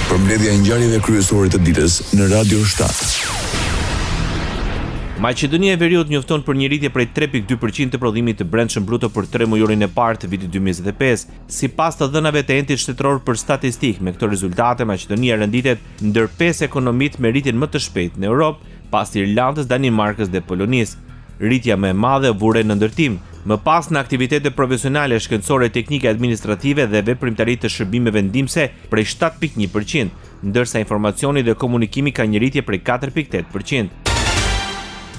Përmbledhja e ngjarjeve kryesore të ditës në Radio 7. Maqedonia e Veriut njofton për një rritje prej 3.2% të prodhimit të brendshëm bruto për 3 mujorin e parë të vitit 2025. Sipas të dhënave të Entit Shtetëror për Statistikë, me këto rezultate Maqedonia renditet ndër 5 ekonomitë me rritjen më të shpejtë në Europë, pas Irlandës, Danimarkës dhe Polonisë. Rritja më e madhe vure në ndërtim, më pas në aktivitete profesionale, shkencore, teknike, administrative dhe veprimtari të shërbimeve ndihmëse prej 7.1%, ndërsa informacioni dhe komunikimi ka një rritje prej 4.8%.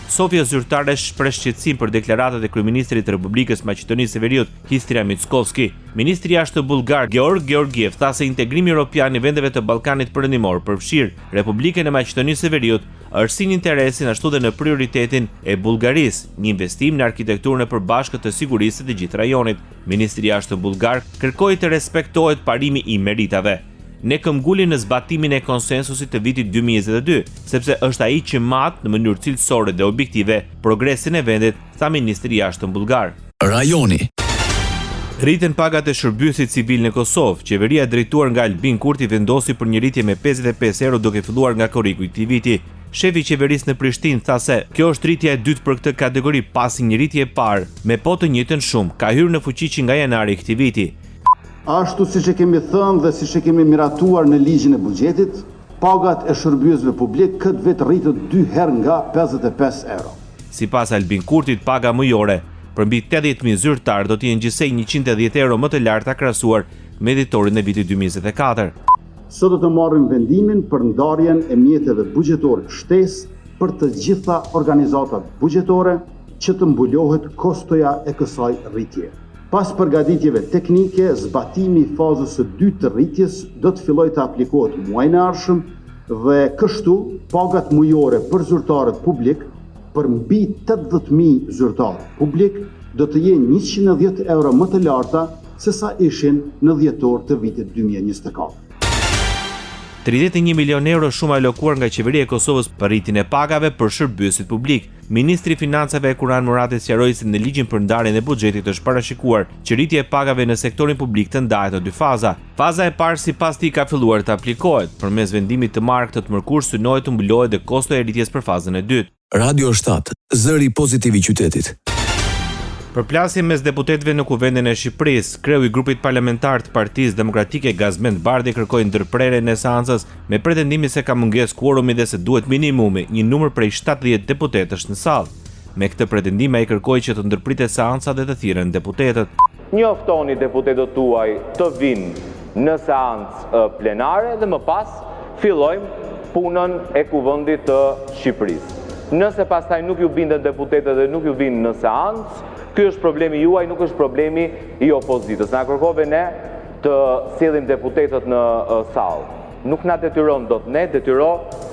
Sofia zyrtare shpreh shqetësim për deklaratat e kryeministrit të Republikës Maqedonisë së Veriut, Histria Mickovski. Ministri i Jashtëm bullgar Georg Georgiev tha se integrimi evropian i vendeve të Ballkanit Perëndimor përfshir Republikën e Maqedonisë së Veriut është si në interesin ashtu dhe në prioritetin e Bullgarisë, një investim në arkitekturën e përbashkët të sigurisë të gjithë rajonit. Ministri i Jashtëm bullgar kërkoi të respektohet parimi i meritave. Ne këmbgulin në zbatimin e konsensusit të vitit 2022, sepse është ai që mat në mënyrë cilësore dhe objektive progresin e vendit, tha ministri i Jashtëm bullgar. Rajoni. Rriten pagat e shërbyesit civil në Kosovë. Qeveria e drejtuar nga Albin Kurti vendosi për një rritje me 55 euro duke filluar nga korriku i këtij viti. Shefi i qeverisë në Prishtinë tha se kjo është rritja e dytë për këtë kategori pasi një rritje e parë me po të njëjtën shumë ka hyrë në fuqi që nga janari i këtij viti. Ashtu siç e kemi thënë dhe siç e kemi miratuar në ligjin e buxhetit, pagat e shërbyesve publik këtë vit rritët 2 herë nga 55 euro. Sipas Albin Kurtit, paga mujore për mbi 80.000 zyrtar do të jenë gjithsej 110 euro më të larta krahasuar me dhjetorin e vitit 2024. Sot do të marrim vendimin për ndarjen e mjeteve buxhetore shtesë për të gjitha organizatat buxhetore që të mbulohet kostoja e kësaj rritje. Pas përgatitjeve teknike, zbatimi i fazës së dytë të rritjes do të fillojë të aplikohet muajin e ardhshëm dhe kështu pagat mujore për zyrtarët publik për mbi 80.000 zyrtarë publik do të jenë 110 euro më të larta se sa ishin në dhjetor të vitit 2024. 31 milion euro shumë alokuar nga qeveria e Kosovës për rritjen e pagave për shërbyesit publik. Ministri i Financave Kuran Murati sqaroi se në ligjin për ndarjen e buxhetit është parashikuar që rritja e pagave në sektorin publik të ndahet në 2 faza. Faza e parë sipas tij ka filluar të aplikohet. Përmes vendimit të marrë të mërkur synohet të mbulohet dhe kosto e rritjes për fazën e dytë. Radio 7, zëri pozitiv i qytetit. Përplasje mes deputetëve në Kuvendin e Shqipërisë, kreu i grupit parlamentar të Partisë Demokratike Gazmend Bardhi kërkoi ndërprerjen e seancës me pretendimin se ka mungesë kuorumi dhe se duhet minimumi një numër prej 70 deputetësh në sallë. Me këtë pretendim ai kërkoi që të ndërpritet seanca dhe të thirren deputetët. Njoftoni deputetët tuaj të vinë në seancë plenare dhe më pas fillojmë punën e Kuvendit të Shqipërisë. Nëse pastaj nuk ju binden deputetët dhe nuk ju vinë në seancë, ky është problemi juaj, nuk është problemi i opozitës. Na kërkove ne të sjellim deputetët në sallë. Nuk na detyron dot, ne detyro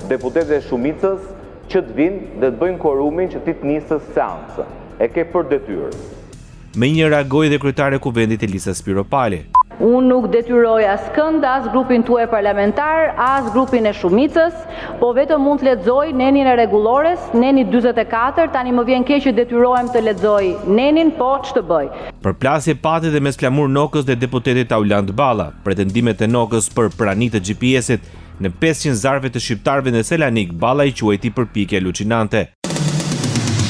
deputetët e shumicës që të vinë dhe të bëjnë korumin që ti të nisës seancë. E ke për detyrë. Me një reagoi dhe kryetare e Kuvendit Elisa Spiropali. Unë nuk detyroj askënd, as grupin tuaj parlamentar, as grupin e shumicës, po vetëm mund të lexoj nenin e rregullores, neni 44, tani më vjen keq që detyrohem të lexoj nenin, po ç'të bëj. Përplasje pati dhe mes Flamur Nokës dhe deputetit Auland Balla, pretendimet e Nokës për praninë të GPS-it në 500 zarfe të shqiptarëve në Selanik, Balla i quajti përpjekje alucinante.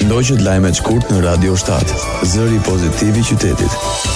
Ndoqët lajmet shkurt në Radio 7, zëri pozitiv i qytetit.